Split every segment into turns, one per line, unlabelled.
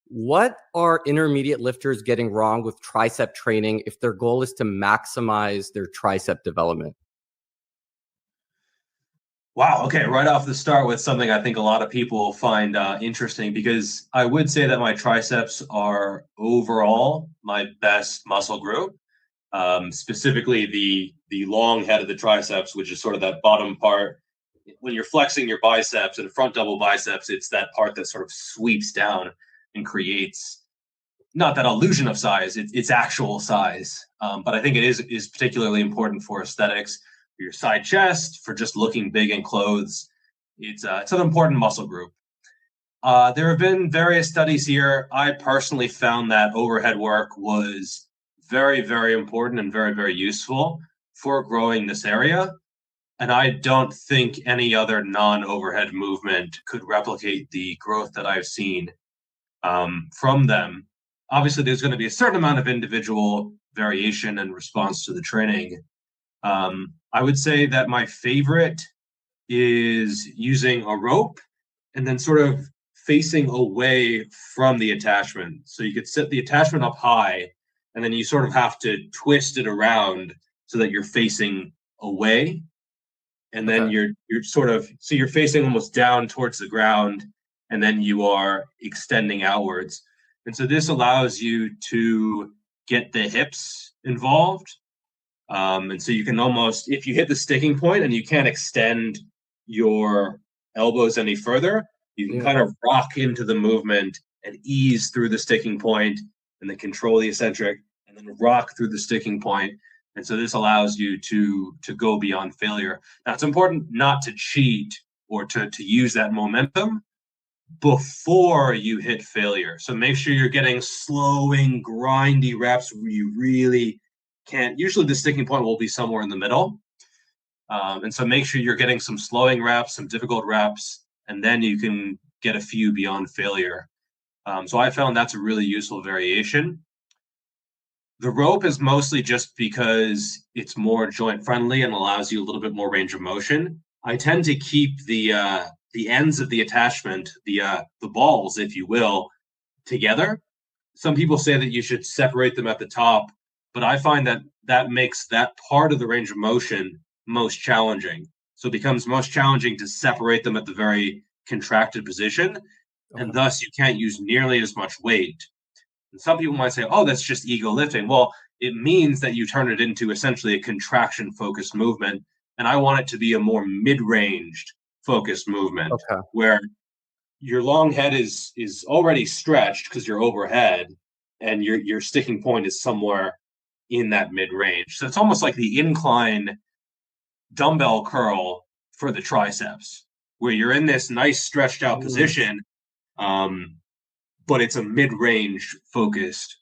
What are intermediate lifters getting wrong with tricep training if their goal is to maximize their tricep development?
Wow. Okay. Right off the start with something I think a lot of people find interesting because I would say that my triceps are overall my best muscle group. Specifically, the long head of the triceps, which is sort of that bottom part. When you're flexing your biceps and front double biceps, it's that part that sort of sweeps down and creates not that illusion of size, it's actual size. But I think it is particularly important for aesthetics, for your side chest, for just looking big in clothes. It's an important muscle group. There have been various studies here. I personally found that overhead work was very, very important and very, very useful for growing this area. And I don't think any other non-overhead movement could replicate the growth that I've seen from them. Obviously, there's going to be a certain amount of individual variation and response to the training. I would say that my favorite is using a rope and then sort of facing away from the attachment. So you could set the attachment up high, and then you sort of have to twist it around so that you're facing away. And then
Okay.
you're sort of so you're facing almost down towards the ground, and then you are extending outwards. And so this allows you to get the hips involved. And so you can almost, if you hit the sticking point and you can't extend your elbows any further, you can
Yeah.
kind of rock into the movement and ease through the sticking point and then control the eccentric and then rock through the sticking point. And so this allows you to go beyond failure. Now it's important not to cheat or to use that momentum before you hit failure. So make sure you're getting slowing, grindy reps where you really can't. Usually the sticking point will be somewhere in the middle. And so make sure you're getting some slowing reps, some difficult reps, and then you can get a few beyond failure. So I found that's a really useful variation. The rope is mostly just because it's more joint friendly and allows you a little bit more range of motion. I tend to keep the ends of the attachment, the balls, if you will, together. Some people say that you should separate them at the top, but I find that that makes that part of the range of motion most challenging. So it becomes most challenging to separate them at the very contracted position, and
Okay.
thus you can't use nearly as much weight. And some people might say, oh, that's just ego lifting. Well, it means that you turn it into essentially a contraction focused movement. And I want it to be a more mid ranged focused movement
Okay.
where your long head is already stretched because you're overhead and your sticking point is somewhere in that mid range. So it's almost like the incline dumbbell curl for the triceps, where you're in this nice stretched out
Mm.
position, um, but it's a mid range focused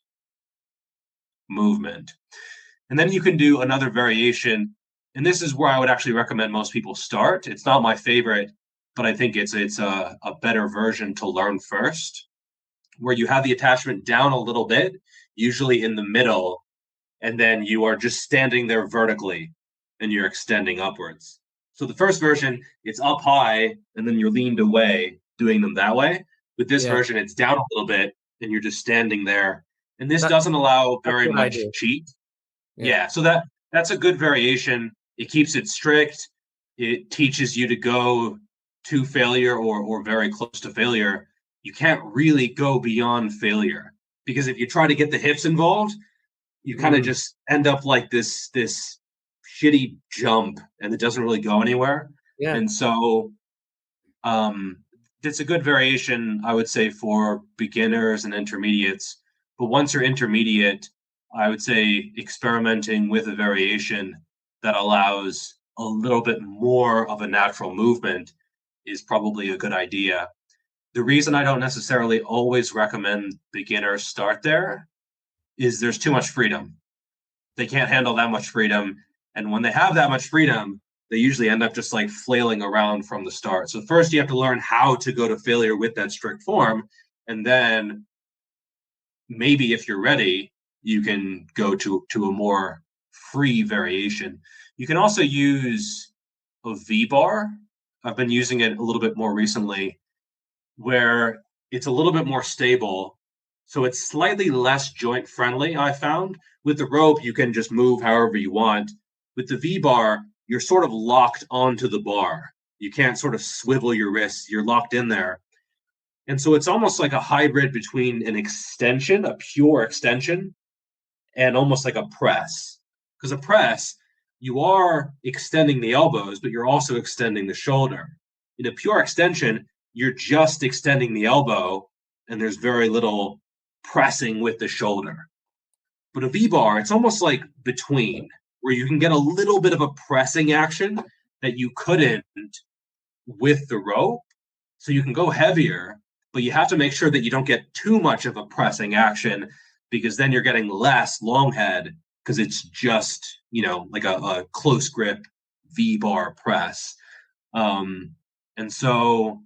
movement. And then you can do another variation. And this is where I would actually recommend most people start. It's not my favorite, but I think it's a better version to learn first, where you have the attachment down a little bit, usually in the middle, and then you are just standing there vertically and you're extending upwards. So the first version, it's up high and then you're leaned away doing them that way. With this
Yeah.
version, it's down a little bit and you're just standing there. And this
That
doesn't allow
that's
very
what I
much
do.
cheat.
Yeah.
Yeah, so that's a good variation. It keeps it strict. It teaches you to go to failure or very close to failure. You can't really go beyond failure because if you try to get the hips involved, you kind of
Mm.
just end up like this shitty jump and it doesn't really go anywhere.
Yeah.
And so um it's a good variation, I would say, for beginners and intermediates. But once you're intermediate, I would say experimenting with a variation that allows a little bit more of a natural movement is probably a good idea. The reason I don't necessarily always recommend beginners start there is there's too much freedom. They can't handle that much freedom. And when they have that much freedom, they usually end up just like flailing around from the start. So first you have to learn how to go to failure with that strict form. And then maybe if you're ready, you can go to a more free variation. You can also use a V bar. I've been using it a little bit more recently, where it's a little bit more stable So it's slightly less joint friendly, I found. With the rope, you can just move however you want. With the V bar, you're sort of locked onto the bar. You can't sort of swivel your wrists, you're locked in there. And so it's almost like a hybrid between an extension, a pure extension, and almost like a press. Because a press, you are extending the elbows, but you're also extending the shoulder. In a pure extension, you're just extending the elbow, and there's very little pressing with the shoulder. But a V bar, it's almost like between, where you can get a little bit of a pressing action that you couldn't with the rope. So you can go heavier, but you have to make sure that you don't get too much of a pressing action, because then you're getting less long head, because it's just, like a close grip V bar press. And so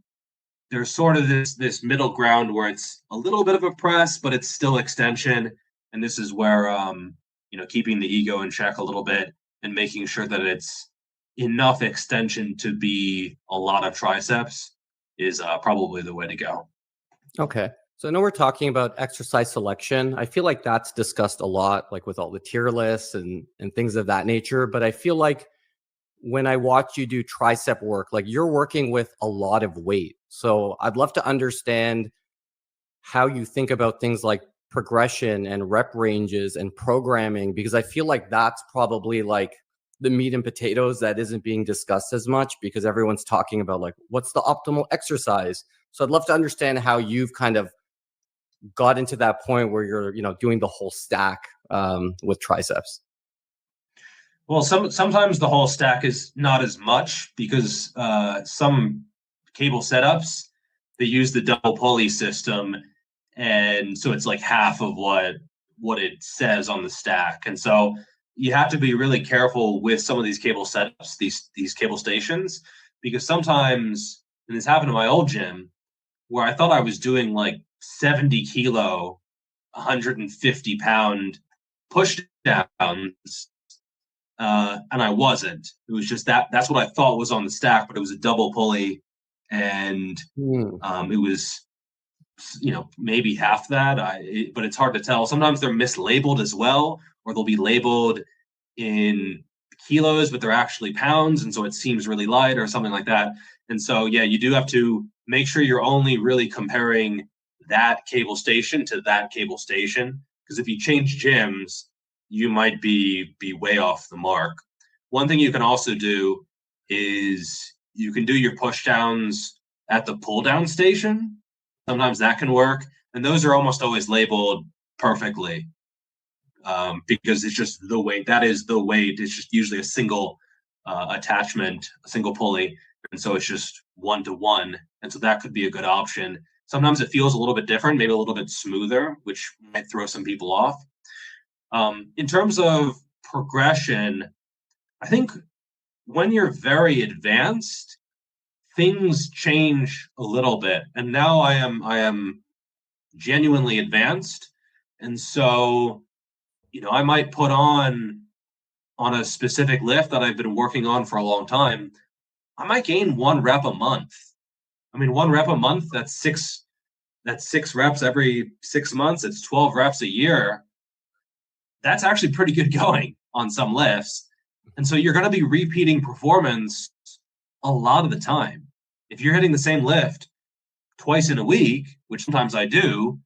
there's sort of this middle ground where it's a little bit of a press, but it's still extension. And this is where, keeping the ego in check a little bit and making sure that it's enough extension to be a lot of triceps is probably the way to go.
Okay. So I know we're talking about exercise selection. I feel like that's discussed a lot, like with all the tier lists and things of that nature. But I feel like when I watch you do tricep work, like you're working with a lot of weight. So I'd love to understand how you think about things like progression and rep ranges and programming, because I feel like that's probably like the meat and potatoes that isn't being discussed as much, because everyone's talking about like what's the optimal exercise. So I'd love to understand how you've kind of got into that point where you're doing the whole stack with triceps.
Well, sometimes the whole stack is not as much, because some cable setups, they use the double pulley system, and so it's like half of what it says on the stack. And so you have to be really careful with some of these cable setups, these cable stations, because sometimes, and this happened in my old gym, where I thought I was doing like 70 kilo, 150 pound push downs, and I wasn't. It was just that's what I thought was on the stack, but it was a double pulley, and it was maybe half that. But it's hard to tell. Sometimes they're mislabeled as well, or they'll be labeled in kilos, but they're actually pounds, and so it seems really light or something like that. And so yeah, you do have to make sure you're only really comparing that cable station to that cable station, because if you change gyms, you might be way off the mark. One thing you can also do is you can do your push downs at the pull down station. Sometimes that can work, and those are almost always labeled perfectly, because it's just the weight. That is the weight. It's just usually a single attachment, a single pulley, and so it's just 1-to-1, and so that could be a good option. Sometimes it feels a little bit different, maybe a little bit smoother, which might throw some people off. In terms of progression, I think when you're very advanced, things change a little bit. And now I am genuinely advanced. And so, I might put on a specific lift that I've been working on for a long time. I might gain 1 rep a month. I mean, 1 rep a month, that's six reps every 6 months. It's 12 reps a year. That's actually pretty good going on some lifts. And so you're going to be repeating performance a lot of the time. If you're hitting the same lift twice in a week, which sometimes I do,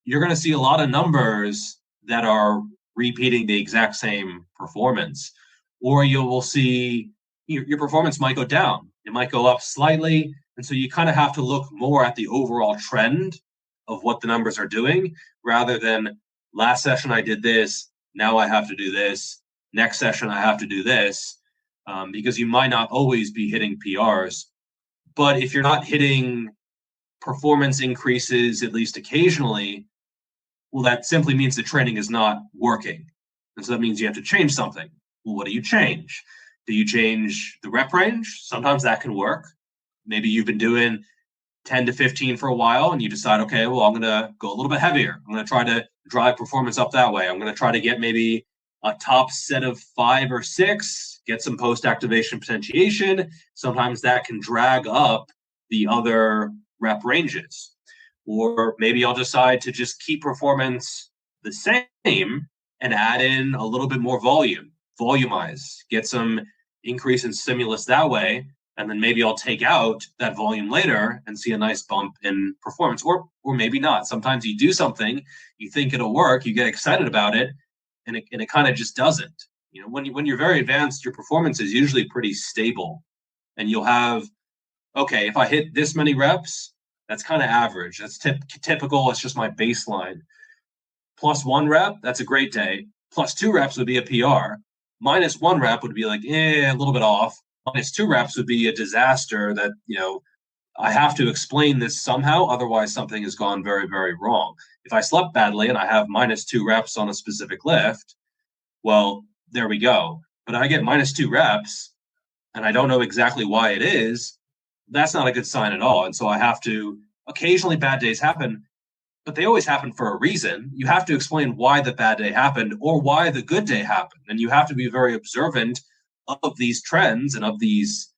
you're going to see a lot of numbers that are repeating the exact same performance. Or you will see your performance might go down. It might go up slightly. And so you kind of have to look more at the overall trend of what the numbers are doing, rather than last session I did this, now I have to do this, next session I have to do this, because you might not always be hitting PRs. But if you're not hitting performance increases at least occasionally, well, that simply means the training is not working. And so that means you have to change something. Well, what do you change? Do you change the rep range? Sometimes that can work. Maybe you've been doing 10 to 15 for a while and you decide, okay, well, I'm going to go a little bit heavier. I'm going to try to drive performance up that way. I'm going to try to get maybe a top set of 5 or 6, get some post-activation potentiation. Sometimes that can drag up the other rep ranges. Or maybe I'll decide to just keep performance the same and add in a little bit more volumize, get some increase in stimulus that way. And then maybe I'll take out that volume later and see a nice bump in performance, or maybe not. Sometimes you do something, you think it'll work, you get excited about it, and it kind of just doesn't. You know, when you're very advanced, your performance is usually pretty stable, and you'll have, okay, if I hit this many reps, that's kind of average. That's typical. It's just my baseline. Plus 1 rep, that's a great day. Plus 2 reps would be a PR. Minus 1 rep would be like, a little bit off. Minus 2 reps would be a disaster that, I have to explain this somehow. Otherwise, something has gone very, very wrong. If I slept badly and I have minus 2 reps on a specific lift, well, there we go. But I get minus 2 reps and I don't know exactly why it is, that's not a good sign at all. And so I have to, occasionally bad days happen, but they always happen for a reason. You have to explain why the bad day happened or why the good day happened. And you have to be very observant of these trends and of these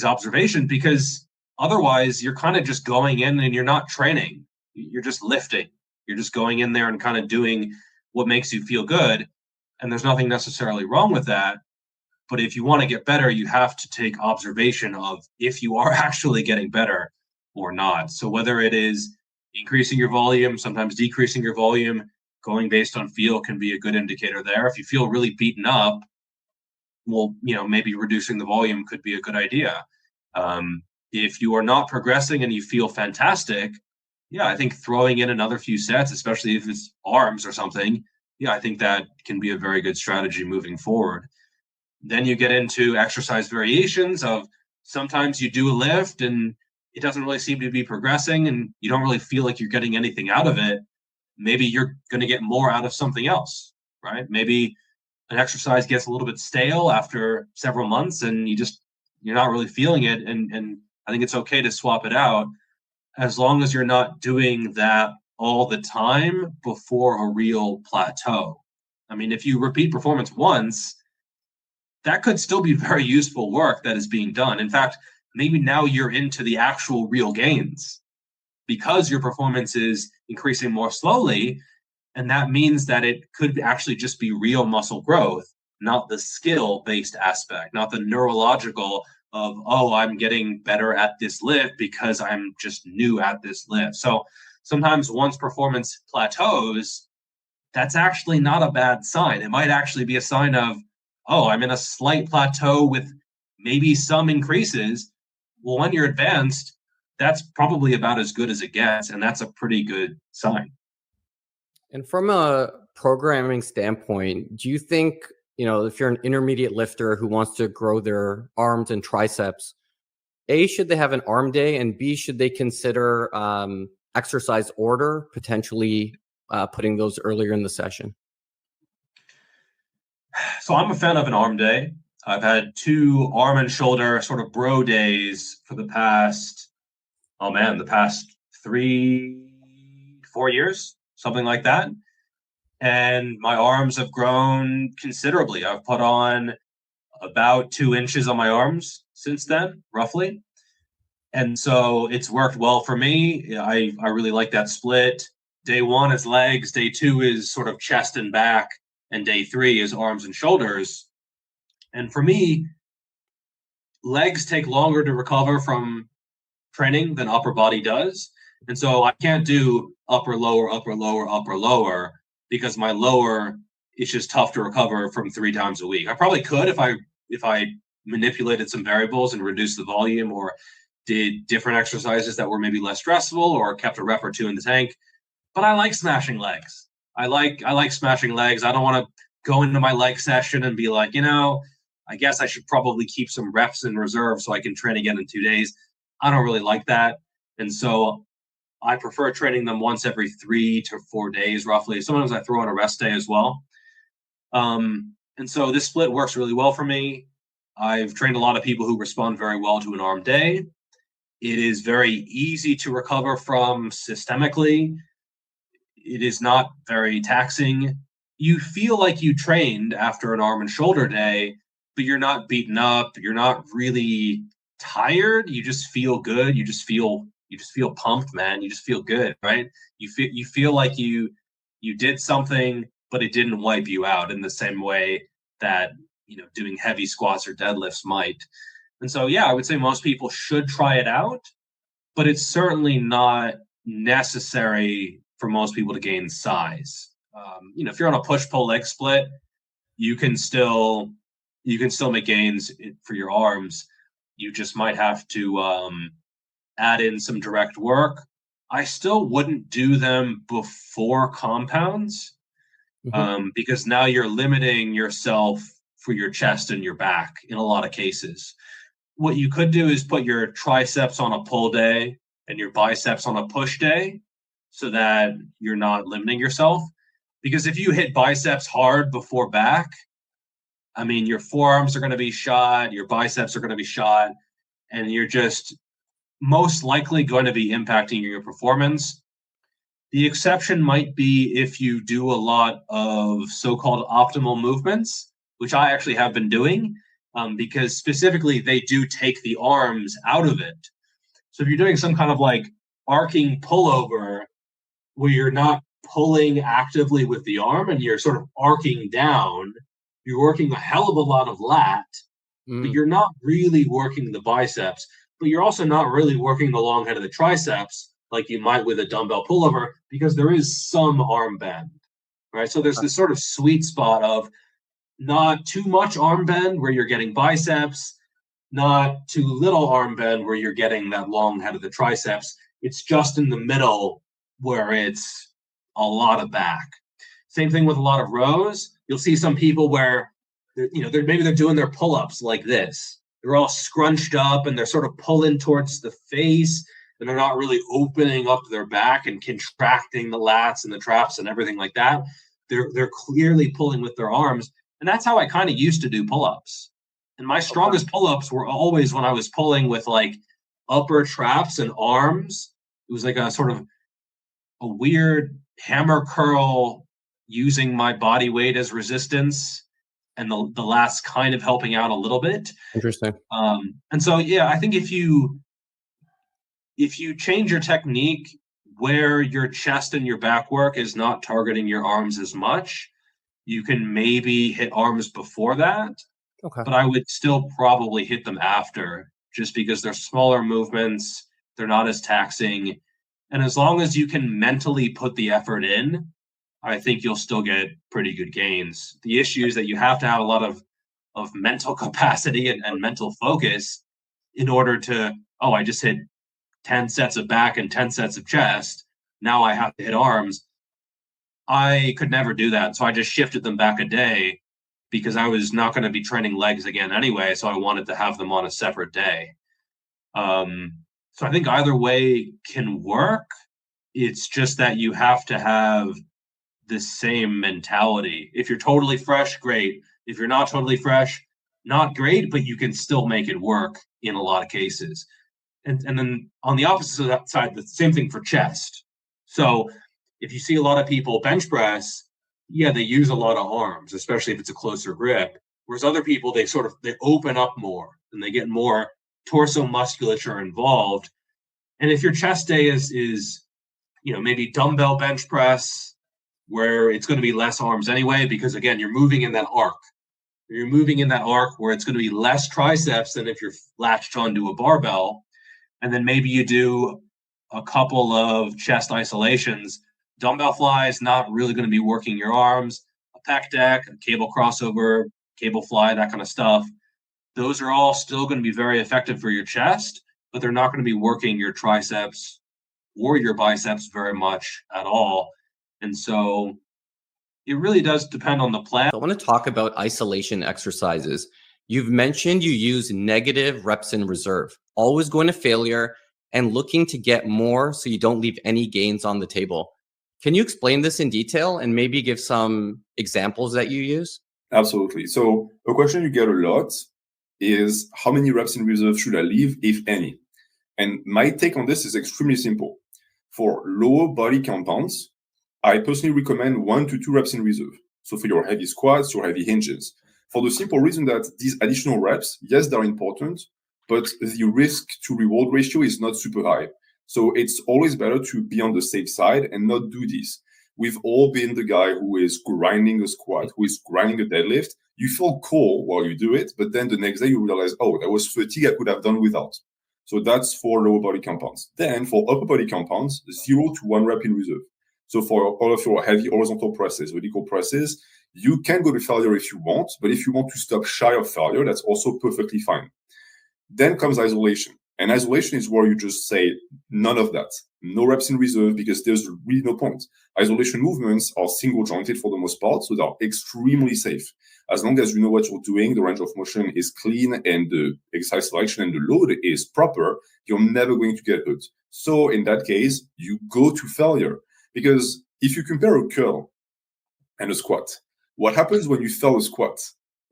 observations, because otherwise you're kind of just going in and you're not training. You're just lifting. You're just going in there and kind of doing what makes you feel good. And there's nothing necessarily wrong with that. But if you want to get better, you have to take observation of if you are actually getting better or not. So whether it is increasing your volume, sometimes decreasing your volume, going based on feel can be a good indicator there. If you feel really beaten up, well, maybe reducing the volume could be a good idea. If you are not progressing and you feel fantastic, I think throwing in another few sets, especially if it's arms or something, I think that can be a very good strategy moving forward. Then you get into exercise variations of sometimes you do a lift and it doesn't really seem to be progressing and you don't really feel like you're getting anything out of it. Maybe you're going to get more out of something else, right? Maybe an exercise gets a little bit stale after several months and you're not really feeling it. And I think it's okay to swap it out as long as you're not doing that all the time before a real plateau. I mean, if you repeat performance once, that could still be very useful work that is being done. In fact, maybe now you're into the actual real gains because your performance is increasing more slowly. And that means that it could actually just be real muscle growth, not the skill-based aspect, not the neurological of, I'm getting better at this lift because I'm just new at this lift. So sometimes once performance plateaus, that's actually not a bad sign. It might actually be a sign of, I'm in a slight plateau with maybe some increases. Well, when you're advanced, that's probably about as good as it gets, and that's a pretty good sign.
And from a programming standpoint, do you think, if you're an intermediate lifter who wants to grow their arms and triceps, A, should they have an arm day, and B, should they consider exercise order, potentially putting those earlier in the session?
So I'm a fan of an arm day. I've had 2 arm and shoulder sort of bro days for the past 3-4 years, something like that. And my arms have grown considerably. I've put on about 2 inches on my arms since then, roughly. And so it's worked well for me. I really like that split. Day 1 is legs, day 2 is sort of chest and back, and day 3 is arms and shoulders. And for me, legs take longer to recover from training than upper body does. And so I can't do upper, lower, upper, lower, upper, lower, because my lower is just tough to recover from 3 times a week. I probably could if I manipulated some variables and reduced the volume or did different exercises that were maybe less stressful or kept a rep or 2 in the tank. But I like smashing legs. I like smashing legs. I don't want to go into my leg session and be like, I guess I should probably keep some reps in reserve so I can train again in 2 days. I don't really like that. And so I prefer training them once every 3 to 4 days, roughly. Sometimes I throw in a rest day as well. And so this split works really well for me. I've trained a lot of people who respond very well to an arm day. It is very easy to recover from systemically. It is not very taxing. You feel like you trained after an arm and shoulder day, but you're not beaten up. You're not really tired. You just feel good. You just feel you just feel pumped, man. You just feel good, right? You feel like you did something, but it didn't wipe you out in the same way that doing heavy squats or deadlifts might. And so, yeah, I would say most people should try it out, but it's certainly not necessary for most people to gain size. If you're on a push-pull leg split, you can still make gains for your arms. You just might have to add in some direct work. I still wouldn't do them before compounds because now you're limiting yourself for your chest and your back in a lot of cases. What you could do is put your triceps on a pull day and your biceps on a push day so that you're not limiting yourself. Because if you hit biceps hard before back, I mean, your forearms are going to be shot, your biceps are going to be shot, and you're just most likely going to be impacting your performance. The exception might be if you do a lot of so-called optimal movements, which I actually have been doing, because specifically they do take the arms out of it. So if you're doing some kind of like arcing pullover where you're not pulling actively with the arm and you're sort of arcing down, you're working a hell of a lot of lat, but you're not really working the biceps, but you're also not really working the long head of the triceps like you might with a dumbbell pullover because there is some arm bend, right? So there's this sort of sweet spot of not too much arm bend where you're getting biceps, not too little arm bend where you're getting that long head of the triceps. It's just in the middle where it's a lot of back. Same thing with a lot of rows. You'll see some people where maybe they're doing their pull-ups like this. They're all scrunched up and they're sort of pulling towards the face and they're not really opening up their back and contracting the lats and the traps and everything like that. They're clearly pulling with their arms. And that's how I kind of used to do pull-ups. And my strongest pull-ups were always when I was pulling with like upper traps and arms. It was like a sort of a weird hammer curl using my body weight as resistance and the lats kind of helping out a little bit.
Interesting.
And so, yeah, I think if you change your technique where your chest and your back work is not targeting your arms as much, you can maybe hit arms before that.
Okay.
But I would still probably hit them after just because they're smaller movements. They're not as taxing. And as long as you can mentally put the effort in, I think you'll still get pretty good gains. The issue is that you have to have a lot of mental capacity and mental focus in order to, I just hit 10 sets of back and 10 sets of chest. Now I have to hit arms. I could never do that. So I just shifted them back a day because I was not going to be training legs again anyway. So I wanted to have them on a separate day. So I think either way can work. It's just that you have to have the same mentality. If you're totally fresh, great. If you're not totally fresh, not great, but you can still make it work in a lot of cases. And then on the opposite side, the same thing for chest. So if you see a lot of people bench press, yeah, they use a lot of arms, especially if it's a closer grip. Whereas other people, they open up more and they get more torso musculature involved. And if your chest day is maybe dumbbell bench press, where it's going to be less arms anyway, because again, you're moving in that arc. You're moving in that arc where it's going to be less triceps than if you're latched onto a barbell. And then maybe you do a couple of chest isolations. Dumbbell fly is not really going to be working your arms. A pec deck, a cable crossover, cable fly, that kind of stuff. Those are all still going to be very effective for your chest, but they're not going to be working your triceps or your biceps very much at all. And so it really does depend on the plan.
So I want to talk about isolation exercises. You've mentioned you use negative reps in reserve, always going to failure and looking to get more so you don't leave any gains on the table. Can you explain this in detail and maybe give some examples that you use?
Absolutely. So a question you get a lot is how many reps in reserve should I leave, if any? And my take on this is extremely simple. For lower body compounds, I personally recommend 1 to 2 reps in reserve. So for your heavy squats, your heavy hinges, for the simple reason that these additional reps, yes, they're important, but the risk to reward ratio is not super high. So it's always better to be on the safe side and not do this. We've all been the guy who is grinding a squat, who is grinding a deadlift. You feel cool while you do it, but then the next day you realize, oh, that was fatigue I could have done without. So that's for lower body compounds. Then for upper body compounds, 0 to 1 rep in reserve. So for all of your heavy horizontal presses, vertical presses, you can go to failure if you want, but if you want to stop shy of failure, that's also perfectly fine. Then comes isolation. And isolation is where you just say none of that. No reps in reserve because there's really no point. Isolation movements are single jointed for the most part, so they're extremely safe. As long as you know what you're doing, the range of motion is clean and the exercise selection and the load is proper, you're never going to get hurt. So in that case, you go to failure. Because if you compare a curl and a squat, what happens when you fail a squat?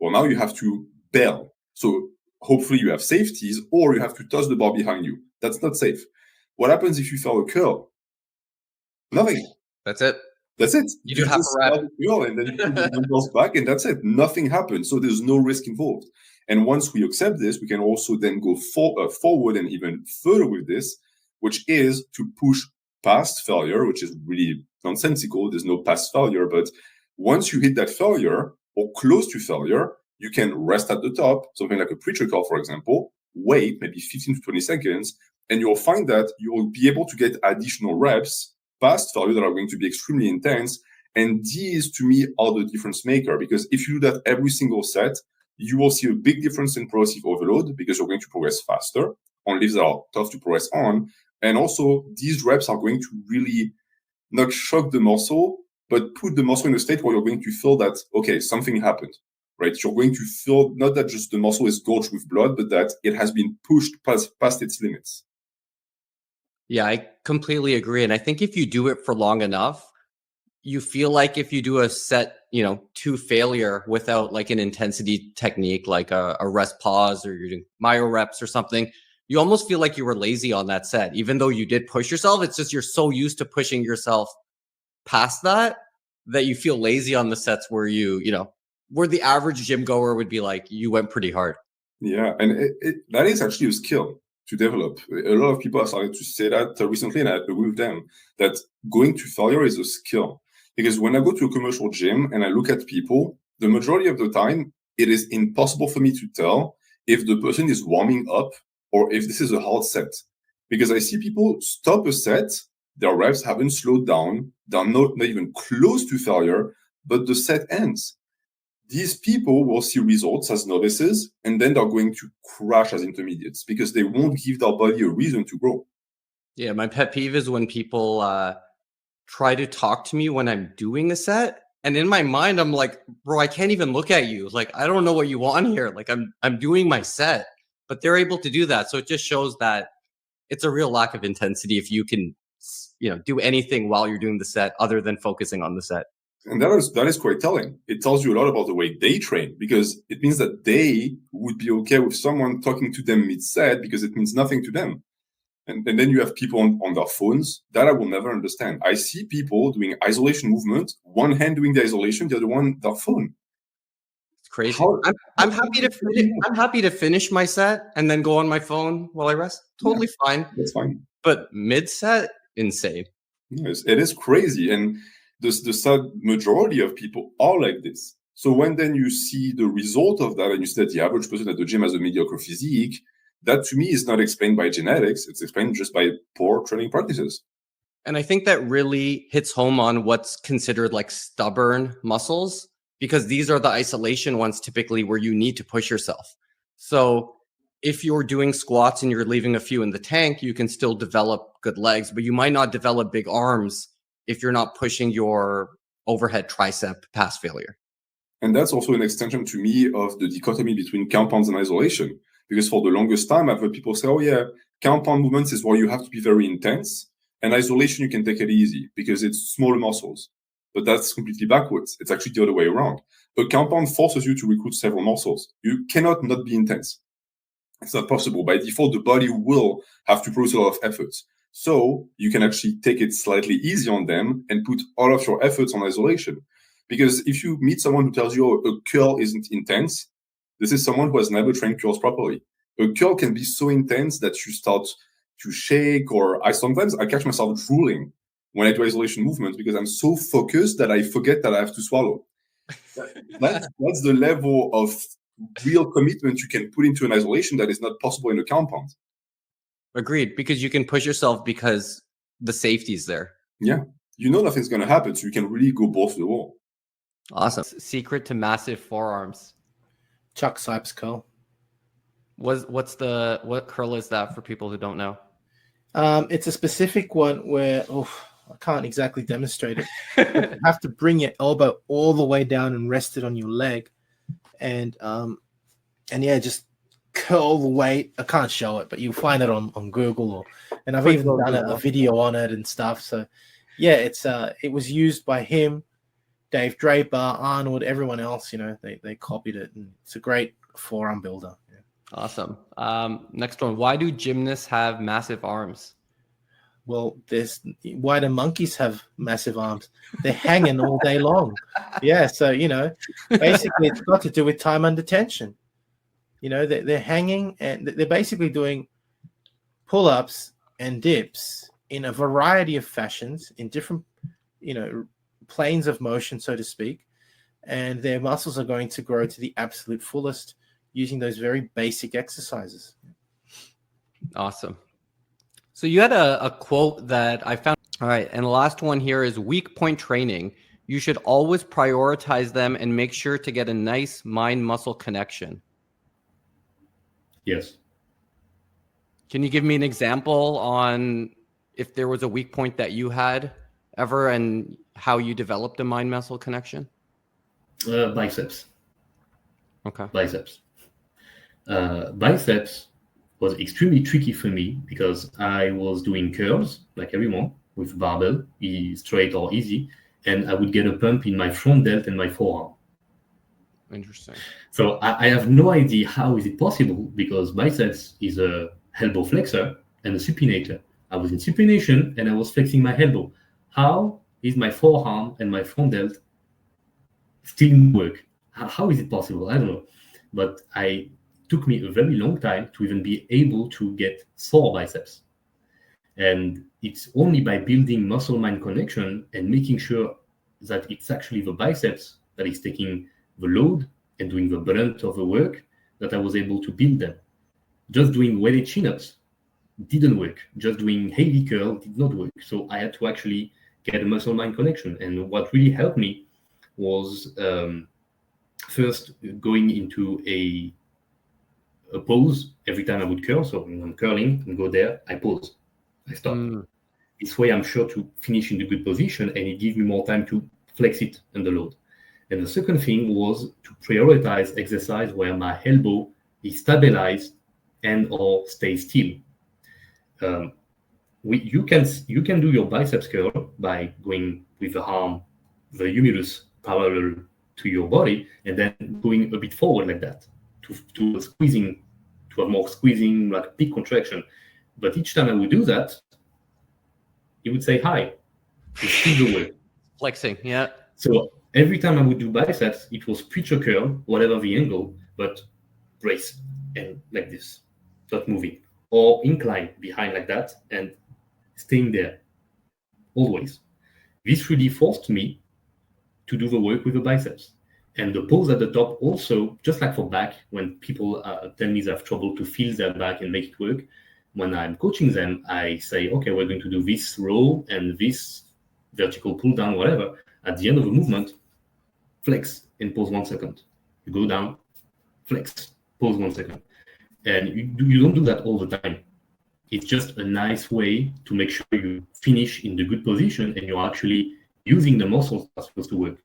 Well, now you have to bail. So hopefully you have safeties or you have to toss the bar behind you. That's not safe. What happens if you fail a curl? Nothing.
That's it.
That's it.
You do half a rep.
Curl and then you put the dumbbells back and that's it. Nothing happens. So there's no risk involved. And once we accept this, we can also then go forward and even further with this, which is to push past failure, which is really nonsensical. There's no past failure. But once you hit that failure or close to failure, you can rest at the top, something like a preacher curl, for example, wait maybe 15 to 20 seconds, and you'll find that you'll be able to get additional reps past failure that are going to be extremely intense. And these, to me, are the difference maker, because if you do that every single set, you will see a big difference in progressive overload because you're going to progress faster on lifts that are tough to progress on. And also, these reps are going to really not shock the muscle, but put the muscle in a state where you're going to feel that, okay, something happened, right? You're going to feel not that just the muscle is gorged with blood, but that it has been pushed past its limits.
Yeah, I completely agree. And I think if you do it for long enough, you feel like if you do a set, to failure without like an intensity technique, like a rest pause, or you're doing myo reps or something, you almost feel like you were lazy on that set, even though you did push yourself. It's just you're so used to pushing yourself past that you feel lazy on the sets where where the average gym goer would be like, you went pretty hard.
Yeah, and that is actually a skill to develop. A lot of people have started to say that recently, and I agree with them, that going to failure is a skill. Because when I go to a commercial gym and I look at people, the majority of the time, it is impossible for me to tell if the person is warming up or if this is a hard set. Because I see people stop a set, their reps haven't slowed down, they're not even close to failure, but the set ends. These people will see results as novices, and then they're going to crash as intermediates because they won't give their body a reason to grow.
Yeah, my pet peeve is when people try to talk to me when I'm doing a set. And in my mind, I'm like, bro, I can't even look at you. Like, I don't know what you want here. Like, I'm doing my set, but they're able to do that. So it just shows that it's a real lack of intensity if you can, do anything while you're doing the set other than focusing on the set.
And that is quite telling. It tells you a lot about the way they train, because it means that they would be okay with someone talking to them mid-set because it means nothing to them. And then you have people on their phones that I will never understand. I see people doing isolation movement, one hand doing the isolation, the other one their phone.
It's crazy. I'm happy to finish my set and then go on my phone while I rest. Totally fine.
That's fine.
But mid-set, insane.
Yes, it is crazy. And the sad majority of people are like this. So when then you see the result of that and you see that the average person at the gym has a mediocre physique, that to me is not explained by genetics. It's explained just by poor training practices.
And I think that really hits home on what's considered like stubborn muscles, because these are the isolation ones typically where you need to push yourself. So if you're doing squats and you're leaving a few in the tank, you can still develop good legs, but you might not develop big arms if you're not pushing your overhead tricep past failure.
And that's also an extension to me of the dichotomy between compounds and isolation. Because for the longest time, I've heard people say, oh yeah, compound movements is where you have to be very intense. And isolation, you can take it easy because it's smaller muscles. But that's completely backwards. It's actually the other way around. A compound forces you to recruit several muscles. You cannot not be intense. It's not possible. By default, the body will have to produce a lot of efforts. So you can actually take it slightly easy on them and put all of your efforts on isolation. Because if you meet someone who tells you, oh, a curl isn't intense, this is someone who has never trained curls properly. A curl can be so intense that you start to shake, or I catch myself drooling when I do isolation movements because I'm so focused that I forget that I have to swallow. That's the level of real commitment you can put into an isolation that is not possible in a compound.
Agreed, because you can push yourself because the safety's there.
Yeah. You know nothing's going to happen, so you can really go balls to the wall.
Awesome. Secret to massive forearms.
Chuck Sipes curl.
What curl is that for people who don't know?
It's a specific one where I can't exactly demonstrate it. You have to bring your elbow all the way down and rest it on your leg, and yeah, just curl the weight. I can't show it, but you'll find it on Google, and I've even done a video on it and stuff. So yeah, it was used by him, Dave Draper, Arnold, everyone else. They copied it, and it's a great forearm builder. Yeah.
Awesome. Next one. Why do gymnasts have massive arms?
Well, why do monkeys have massive arms? They're hanging all day long. Yeah, so basically it's got to do with time under tension. They're hanging and they're basically doing pull-ups and dips in a variety of fashions in different, planes of motion, so to speak, and their muscles are going to grow to the absolute fullest using those very basic exercises.
Awesome. So you had a quote that I found. All right. And the last one here is weak point training. You should always prioritize them and make sure to get a nice mind-muscle connection.
Yes.
Can you give me an example on if there was a weak point that you had ever and how you developed a mind-muscle connection?
Biceps.
Okay.
Biceps. Biceps was extremely tricky for me because I was doing curls like everyone with barbell, straight or easy, and I would get a pump in my front delt and my forearm.
Interesting.
So I have no idea how is it possible because biceps is a elbow flexor and a supinator. I was in supination and I was flexing my elbow. How is my forearm and my front delt still in work? How is it possible? I don't know. But it took me a very long time to even be able to get sore biceps. And it's only by building muscle-mind connection and making sure that it's actually the biceps that is taking the load and doing the brunt of the work that I was able to build them. Just doing weighted chin-ups didn't work. Just doing heavy curl did not work. So I had to actually get a muscle-mind connection. And what really helped me was first going into a pose every time I would curl. So when I'm curling and go there, I pause. I stop. This way I'm sure to finish in the good position and it gives me more time to flex it under load. And the second thing was to prioritize exercise where my elbow is stabilized and or stay still. You can do your biceps curl by going with the arm, the humerus parallel to your body, and then going a bit forward like that to squeezing, to have more squeezing, like peak contraction. But each time I would do that, it would say hi. It's still the way.
Flexing, yeah.
So every time I would do biceps, it was preacher curl, whatever the angle, but brace and like this, not moving, or incline behind like that and staying there always. This really forced me to do the work with the biceps. And the pose at the top also, just like for back, when people tell me they have trouble to feel their back and make it work, when I'm coaching them, I say, okay, we're going to do this row and this vertical pull down, whatever. At the end of the movement, flex and pause 1 second. You go down, flex, pause 1 second. And you don't do that all the time. It's just a nice way to make sure you finish in the good position and you're actually using the muscles that are supposed to work.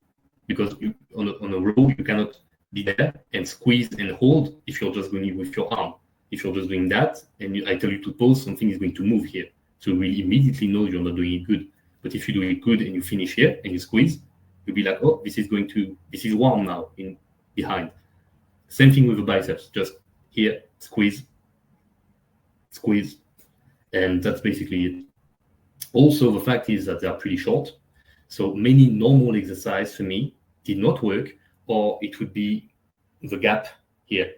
Because on a row, you cannot be there and squeeze and hold if you're just going with your arm. If you're just doing that and I tell you to pause, something is going to move here. So you will immediately know you're not doing it good. But if you do it good and you finish here and you squeeze, you'll be like, oh, this is warm now in behind. Same thing with the biceps, just here, squeeze, and that's basically it. Also, the fact is that they are pretty short. So many normal exercise for me did not work, or it would be the gap here,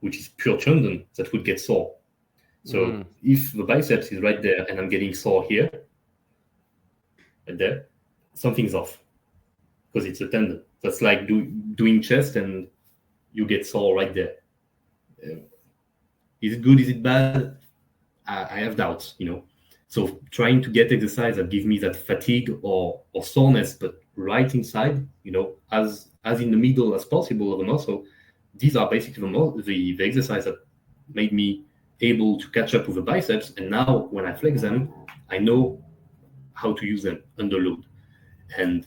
which is pure tendon that would get sore. So if the biceps is right there and I'm getting sore here, right there, something's off because it's a tendon. That's like doing chest and you get sore right there. Is it good? Is it bad? I have doubts, So trying to get exercise that gives me that fatigue or soreness, but right inside, as in the middle as possible of the muscle, these are basically the exercise that made me able to catch up with the biceps. And now when I flex them, I know how to use them under load. And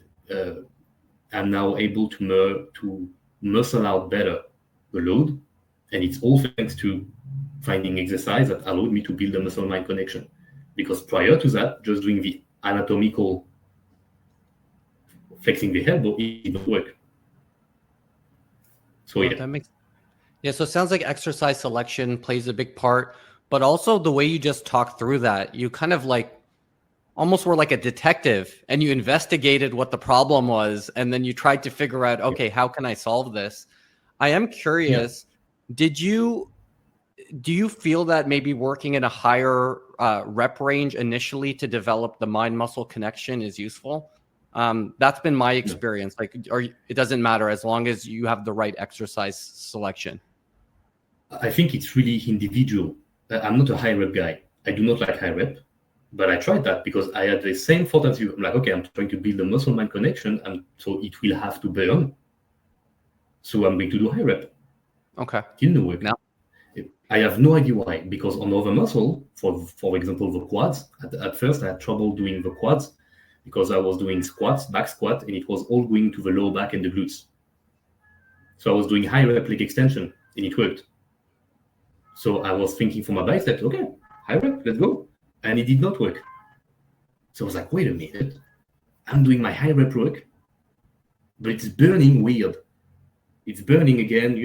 I'm now able to muscle out better the load. And it's all thanks to finding exercise that allowed me to build a muscle-mind connection. Because prior to that, just doing the anatomical flexing the elbow, it did not work. So yeah.
So it sounds like exercise selection plays a big part, but also the way you just talked through that, you kind of like almost were like a detective and you investigated what the problem was. And then you tried to figure out, okay, how can I solve this? I am curious, do you feel that maybe working in a higher rep range initially to develop the mind muscle connection is useful? That's been my experience. Like, it doesn't matter as long as you have the right exercise selection.
I think it's really individual. I'm not a high rep guy. I do not like high rep, but I tried that because I had the same thought as you. I'm like, okay, I'm trying to build a muscle mind connection, and so it will have to burn. So I'm going to do high rep.
Okay.
Didn't work. Now, I have no idea why. Because on other muscle, for example, the quads. At first, I had trouble doing the quads because I was doing squats, back squat, and it was all going to the lower back and the glutes. So I was doing high rep leg extension, and it worked. So I was thinking for my biceps, okay, high rep, let's go. And it did not work. So I was like, wait a minute. I'm doing my high rep work, but it's burning weird. It's burning again,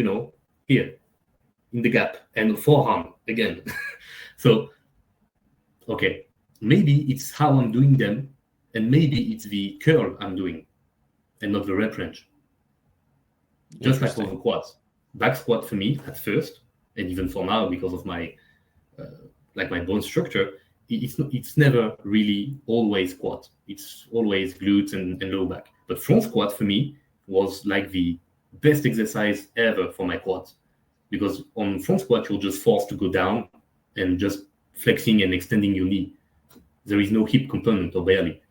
here in the gap and forearm again. So, okay, maybe it's how I'm doing them, and maybe it's the curl I'm doing and not the rep range. Just like for the quads. Back squat for me at first, and even for now, because of my my bone structure, it's never really always quad. It's always glutes and low back. But front squat for me was like the best exercise ever for my quads, because on front squat you're just forced to go down and just flexing and extending your knee. There is no hip component, or barely.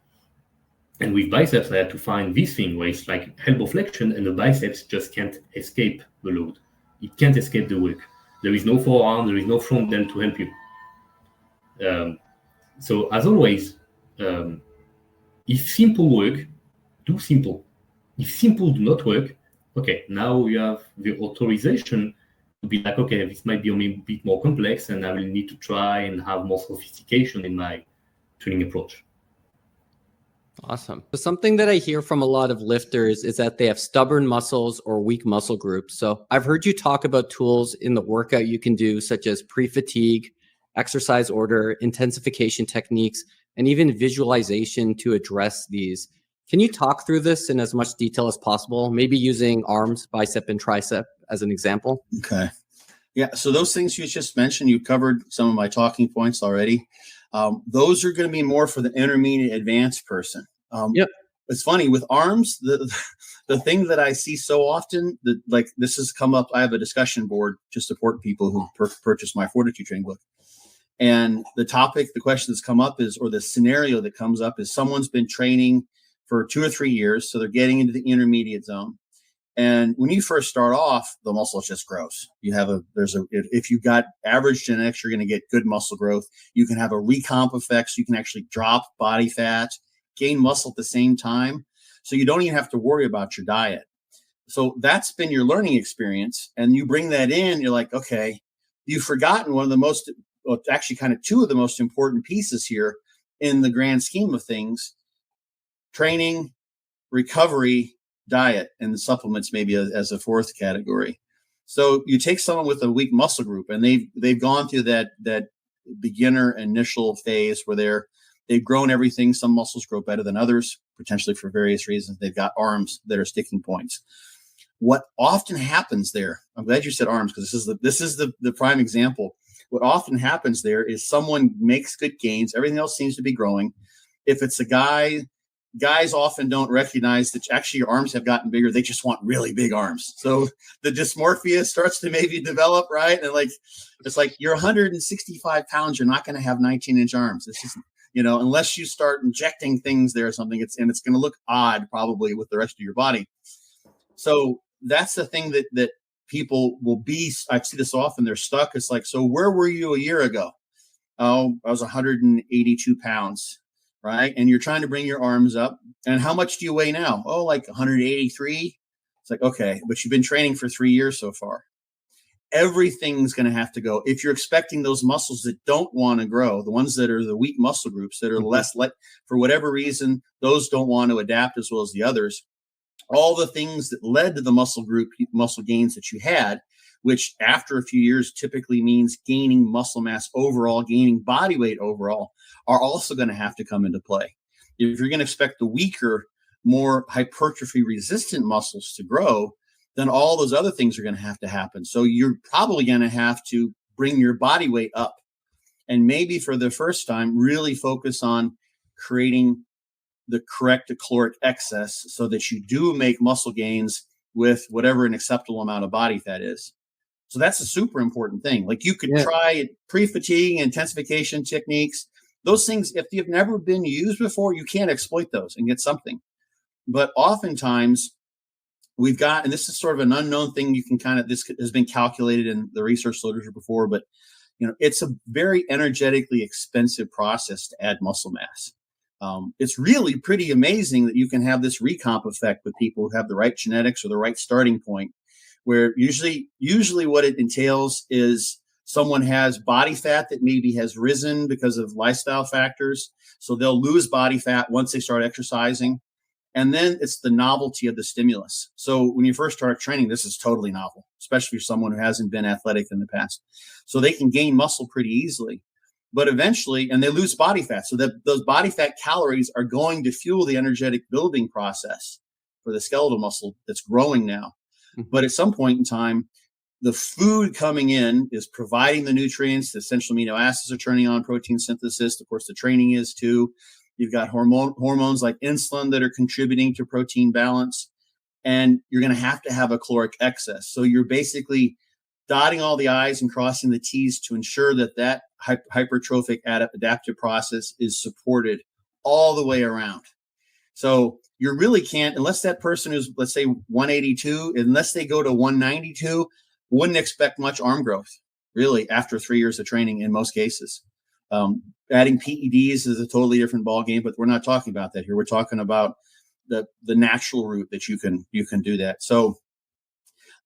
And with biceps, I had to find this thing where it's like elbow flexion and the biceps just can't escape the load. It can't escape the work. There is no forearm, there is no front end to help you. So as always, if simple work, do simple. If simple do not work, okay, now you have the authorization to be like, okay, this might be a bit more complex and I will need to try and have more sophistication in my training approach.
Awesome. So something that I hear from a lot of lifters is that they have stubborn muscles or weak muscle groups. So I've heard you talk about tools in the workout you can do, such as pre-fatigue, exercise order, intensification techniques, and even visualization to address these. Can you talk through this in as much detail as possible, maybe using arms, bicep, and tricep as an example?
Okay. Yeah. So those things you just mentioned, you covered some of my talking points already. Those are going to be more for the intermediate advanced person. It's funny with arms, the thing that I see so often that like this has come up. I have a discussion board to support people who purchase my Fortitude training book. And the question that's come up is, or the scenario that comes up is someone's been training for 2 or 3 years. So they're getting into the intermediate zone. And when you first start off, the muscle just grows. If you got average genetics, you're going to get good muscle growth. You can have a recomp effect. So you can actually drop body fat, gain muscle at the same time. So you don't even have to worry about your diet. So that's been your learning experience. And you bring that in, you're like, okay, you've forgotten actually kind of two of the most important pieces here in the grand scheme of things: training, recovery, diet, and the supplements maybe as a fourth category. So you take someone with a weak muscle group and they've gone through that beginner initial phase where they've grown everything. Some muscles grow better than others, potentially for various reasons. They've got arms that are sticking points. What often happens there, I'm glad you said arms, because this is the prime example. what often happens there is someone makes good gains. Everything else seems to be growing. If it's a guy, guys often don't recognize that actually your arms have gotten bigger. They just want really big arms. So the dysmorphia starts to maybe develop, right? And like, it's like you're 165 pounds. You're not going to have 19-inch arms. It's just, unless you start injecting things there or something, it's going to look odd probably with the rest of your body. So that's the thing that people will be. I see this often. They're stuck. It's like, so where were you a year ago? Oh, I was 182 pounds. Right. And you're trying to bring your arms up. And how much do you weigh now? Oh, like 183. It's like, okay, but you've been training for 3 years so far. Everything's going to have to go. If you're expecting those muscles that don't want to grow, the ones that are the weak muscle groups that are less for whatever reason, those don't want to adapt as well as the others. All the things that led to the muscle gains that you had, which after a few years typically means gaining muscle mass overall, gaining body weight overall, are also going to have to come into play. If you're going to expect the weaker, more hypertrophy resistant muscles to grow, then all those other things are going to have to happen. So you're probably going to have to bring your body weight up, and maybe for the first time, really focus on creating the correct caloric excess so that you do make muscle gains with whatever an acceptable amount of body fat is. So that's a super important thing. Like you could try pre-fatigue intensification techniques. Those things, if you've never been used before, you can't exploit those and get something. But oftentimes we've got, and this is sort of an unknown thing, you can this has been calculated in the research literature before, but it's a very energetically expensive process to add muscle mass. It's really pretty amazing that you can have this recomp effect with people who have the right genetics or the right starting point, where usually what it entails is someone has body fat that maybe has risen because of lifestyle factors. So they'll lose body fat once they start exercising. And then it's the novelty of the stimulus. So when you first start training, this is totally novel, especially for someone who hasn't been athletic in the past. So they can gain muscle pretty easily. But eventually, and they lose body fat. So that those body fat calories are going to fuel the energetic building process for the skeletal muscle that's growing now. But at some point in time, the food coming in is providing the nutrients. The essential amino acids are turning on protein synthesis. Of course, the training is too. You've got hormones like insulin that are contributing to protein balance. And you're going to have a caloric excess. So you're basically dotting all the I's and crossing the T's to ensure that hypertrophic adaptive process is supported all the way around. So you really can't, unless that person is, let's say, 182, unless they go to 192, wouldn't expect much arm growth, really, after 3 years of training in most cases. Adding PEDs is a totally different ballgame, but we're not talking about that here. We're talking about the natural route that you can do that. So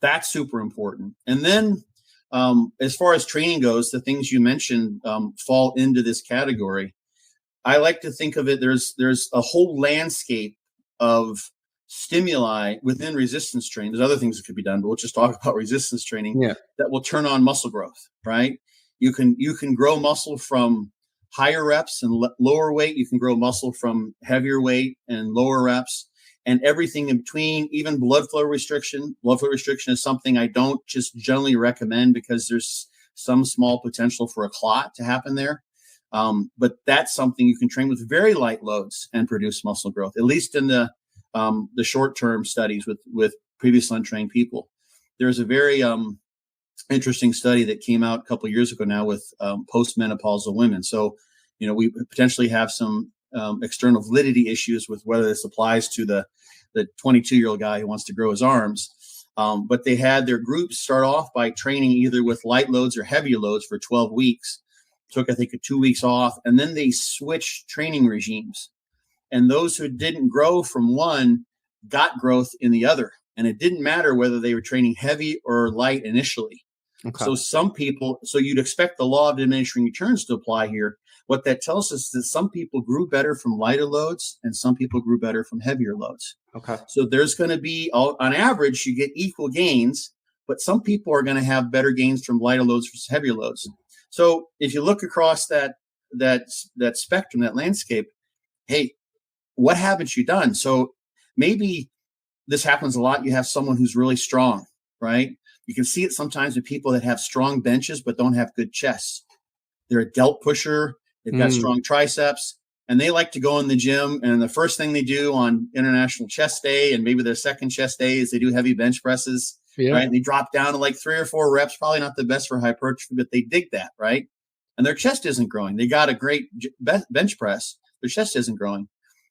that's super important. And then as far as training goes, the things you mentioned fall into this category. I like to think of it, there's a whole landscape of stimuli within resistance training. There's other things that could be done, but we'll just talk about resistance training that will turn on muscle growth, right? You can grow muscle from higher reps and lower weight. You can grow muscle from heavier weight and lower reps, and everything in between, even blood flow restriction. Blood flow restriction is something I don't just generally recommend because there's some small potential for a clot to happen there. But that's something you can train with very light loads and produce muscle growth, at least in the short-term studies with previously untrained people. There's a very interesting study that came out a couple of years ago now with postmenopausal women. So, we potentially have some external validity issues with whether this applies to the 22-year-old guy who wants to grow his arms. But they had their groups start off by training either with light loads or heavier loads for 12 weeks. Took, I think, 2 weeks off, and then they switched training regimes. And those who didn't grow from one got growth in the other. And it didn't matter whether they were training heavy or light initially. Okay. So you'd expect the law of diminishing returns to apply here. What that tells us is that some people grew better from lighter loads and some people grew better from heavier loads. Okay. So there's going to be, on average, you get equal gains, but some people are going to have better gains from lighter loads versus heavier loads. So if you look across that spectrum, that landscape, hey, what haven't you done? So maybe this happens a lot. You have someone who's really strong, right? You can see it sometimes with people that have strong benches but don't have good chests. They're a delt pusher, they've got strong triceps, and they like to go in the gym, and the first thing they do on International Chest Day and maybe their second chest day is they do heavy bench presses, right? And they drop down to like 3 or 4 reps, probably not the best for hypertrophy, but they dig that, right? And their chest isn't growing. They got a great bench press, their chest isn't growing.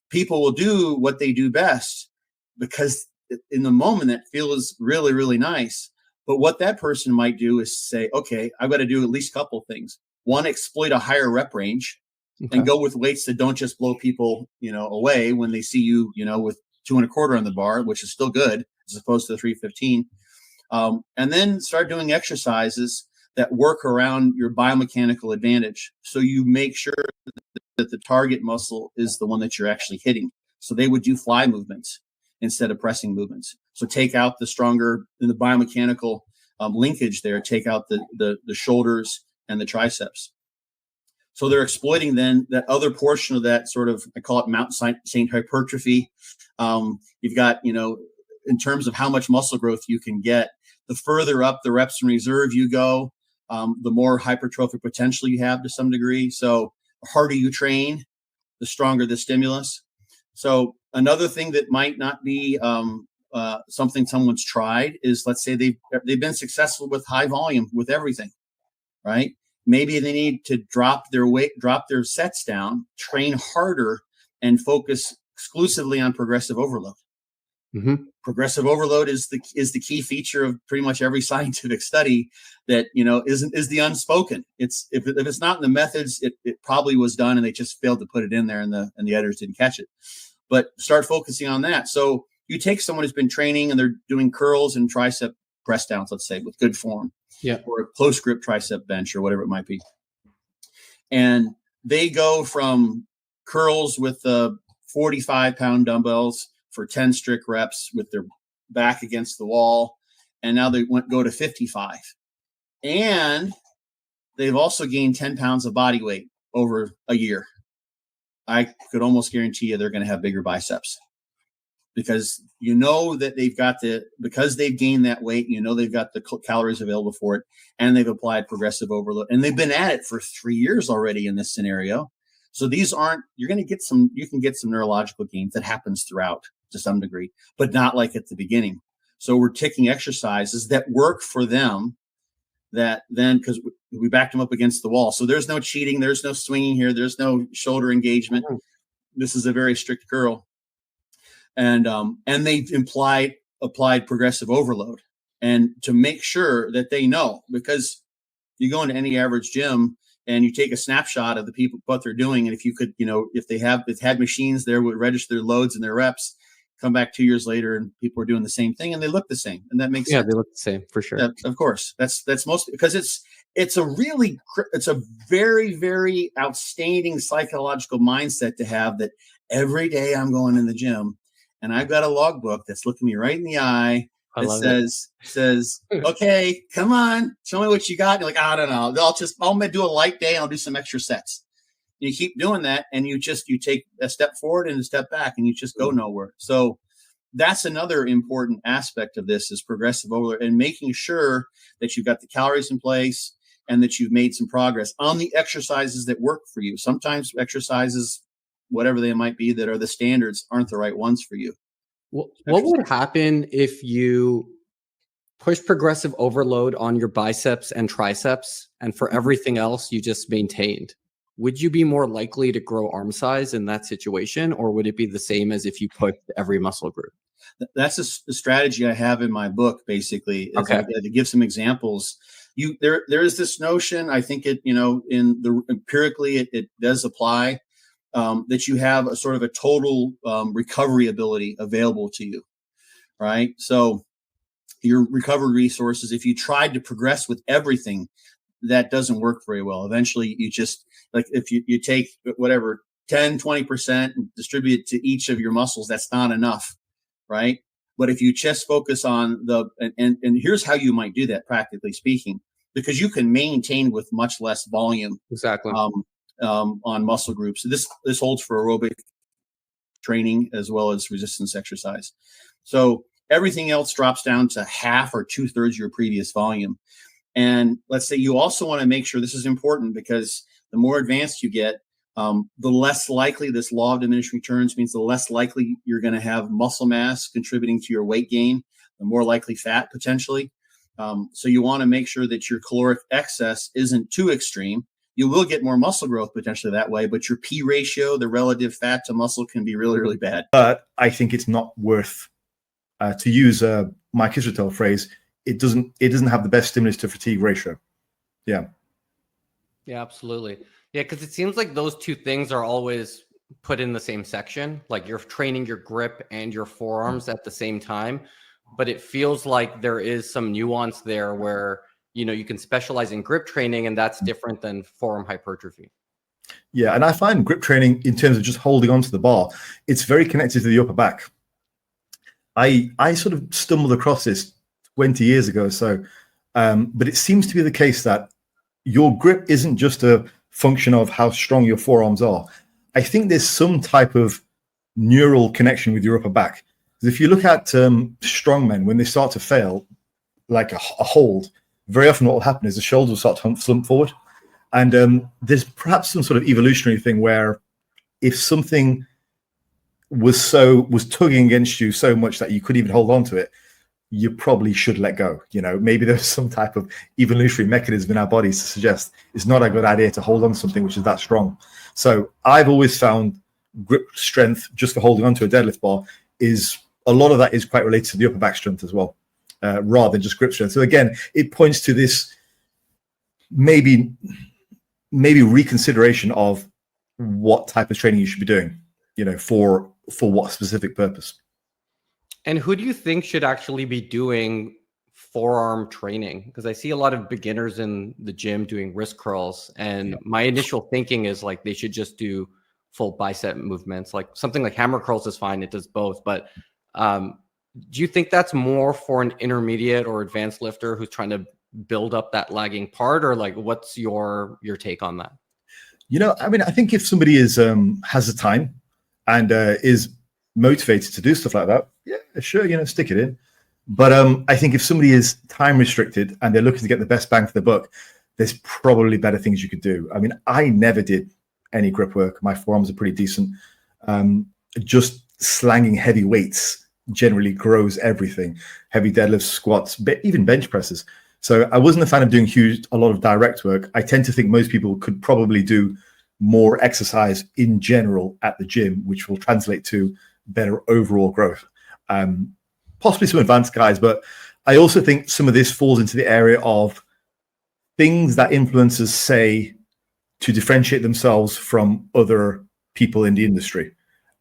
People will do what they do best because in the moment that feels really, really nice. But what that person might do is say, okay, I've got to do at least a couple of things. One, exploit a higher rep range and go with weights that don't just blow people, away when they see you, with 2 1/4 on the bar, which is still good as opposed to 315. And then start doing exercises that work around your biomechanical advantage. So you make sure that the target muscle is the one that you're actually hitting. So they would do fly movements instead of pressing movements. So take out the stronger in the biomechanical linkage there, take out the shoulders and the triceps. So they're exploiting then that other portion of that sort of, I call it Mount St. hypertrophy. You've got, in terms of how much muscle growth you can get, the further up the reps in reserve you go, the more hypertrophic potential you have to some degree. So the harder you train, the stronger the stimulus. So another thing that might not be something someone's tried is, let's say they've been successful with high volume with everything, right? Maybe they need to drop their weight, drop their sets down, train harder, and focus exclusively on progressive overload. Progressive overload is the key feature of pretty much every scientific study that is the unspoken. It's if it's not in the methods, it probably was done and they just failed to put it in there and the editors didn't catch it. But start focusing on that. So you take someone who's been training and they're doing curls and tricep press downs, let's say, with good form, or a close grip tricep bench or whatever it might be, and they go from curls with 45-pound dumbbells for 10 strict reps with their back against the wall, and now they go to 55, and they've also gained 10 pounds of body weight over a year. I could almost guarantee you they're going to have bigger biceps because that they've got because they've gained that weight, they've got the calories available for it, and they've applied progressive overload, and they've been at it for 3 years already in this scenario. So these you can get some neurological gains that happens throughout to some degree, but not like at the beginning. So we're taking exercises that work for them that then, because we backed them up against the wall. So there's no cheating. There's no swinging here. There's no shoulder engagement. This is a very strict curl. And they've applied progressive overload, and to make sure that they know, because you go into any average gym and you take a snapshot of the people, what they're doing. And if you could, if they had machines there would register their loads and their reps, come back 2 years later and people are doing the same thing and they look the same. And that makes sense.
They look the same for sure.
Of course. That's mostly because it's a very, very outstanding psychological mindset to have, that every day I'm going in the gym and I've got a logbook that's looking me right in the eye that says, okay, come on, show me what you got. And you're like, I don't know. I'm going to do a light day and I'll do some extra sets. And you keep doing that and you take a step forward and a step back and you just go nowhere. So that's another important aspect of this, is progressive overload and making sure that you've got the calories in place and that you've made some progress on the exercises that work for you. Sometimes exercises, whatever they might be, that are the standards, aren't the right ones for you.
What would happen if you push progressive overload on your biceps and triceps, and for everything else you just maintained? Would you be more likely to grow arm size in that situation, or would it be the same as if you pushed every muscle group?
That's a strategy I have in my book, basically. To give some examples. There is this notion, I think empirically it does apply, that you have a sort of a total recovery ability available to you, right? So your recovery resources, if you tried to progress with everything, that doesn't work very well. Eventually you just, like, if you take whatever 10, 20% and distribute it to each of your muscles, that's not enough, right? But if you just focus on and here's how you might do that, practically speaking, because you can maintain with much less volume.
Exactly.
On muscle groups. So this holds for aerobic training as well as resistance exercise. So everything else drops down to half or 2/3 your previous volume. And let's say you also want to make sure, this is important because the more advanced you get, the less likely, this law of diminishing returns means the less likely you're going to have muscle mass contributing to your weight gain, the more likely fat potentially. So you want to make sure that your caloric excess isn't too extreme. You will get more muscle growth potentially that way, but your P ratio, the relative fat to muscle, can be really, really bad.
But I think it's not worth, to use Mike Israetel phrase, it doesn't have the best stimulus to fatigue ratio. Yeah.
Yeah, absolutely. Yeah, because it seems like those two things are always put in the same section. Like you're training your grip and your forearms at the same time. But it feels like there is some nuance there where, you know, you can specialize in grip training, and that's different than forearm hypertrophy.
Yeah, and I find grip training in terms of just holding onto the bar, it's very connected to the upper back. I sort of stumbled across this 20 years ago or so, but it seems to be the case that your grip isn't just a function of how strong your forearms are. I think there's some type of neural connection with your upper back. Because if you look at strongmen, when they start to fail, like a hold, very often what will happen is the shoulders will start to slump forward. And there's perhaps some sort of evolutionary thing where if something was tugging against you so much that you couldn't even hold on to it, you probably should let go. You know, maybe there's some type of evolutionary mechanism in our bodies to suggest it's not a good idea to hold on to something which is that strong. So I've always found grip strength just for holding on to a deadlift bar is a lot of that is quite related to the upper back strength as well, rather than just grip strength. So again, it points to this maybe reconsideration of what type of training you should be doing, you know, for what specific purpose.
And who do you think should actually be doing forearm training? Because I see a lot of beginners in the gym doing wrist curls, and my initial thinking is like they should just do full bicep movements. Like something like hammer curls is fine; it does both. But do you think that's more for an intermediate or advanced lifter who's trying to build up that lagging part, or like what's your take on that?
You know, I mean, I think if somebody is has the time and is motivated to do stuff like that, yeah, sure, you know, stick it in. But I think if somebody is time restricted and they're looking to get the best bang for the buck, there's probably better things you could do. I mean, I never did any grip work. My forearms are pretty decent. Just slanging heavy weights generally grows everything. Heavy deadlifts, squats, even bench presses. So I wasn't a fan of doing a lot of direct work. I tend to think most people could probably do more exercise in general at the gym, which will translate to better overall growth. Possibly some advanced guys, but I also think some of this falls into the area of things that influencers say to differentiate themselves from other people in the industry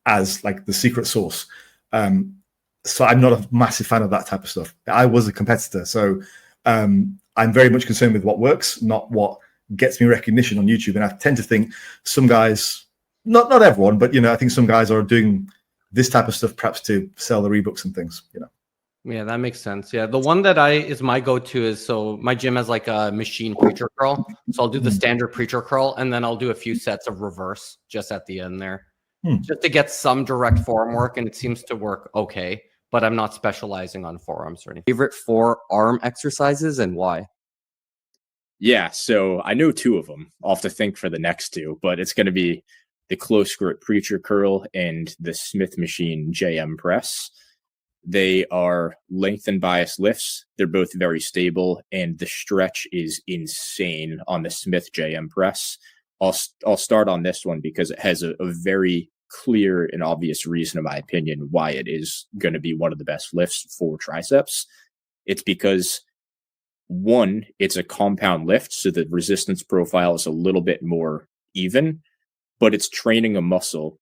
as like the secret sauce. So I'm not a massive fan of that type of stuff. I was a competitor, so I'm very much concerned with what works, not what gets me recognition on YouTube. And I tend to think some guys, not everyone, but, you know, I think some guys are doing this type of stuff perhaps to sell their ebooks and things, you know.
Yeah, that makes sense. Yeah, the one that is my go-to is, so my gym has like a machine preacher curl. So I'll do the standard preacher curl, and then I'll do a few sets of reverse just at the end there, just to get some direct forearm work, and it seems to work okay. But I'm not specializing on forearms or anything.
Favorite forearm exercises and why?
Yeah, so I know two of them. I'll have to think for the next two, but it's going to be the close grip preacher curl and the Smith machine JM press. They are length and bias lifts. They're both very stable, and the stretch is insane on the Smith JM press. I'll start on this one because it has a very clear and obvious reason, in my opinion, why it is going to be one of the best lifts for triceps. It's because, one, it's a compound lift, so the resistance profile is a little bit more even, but it's training a muscle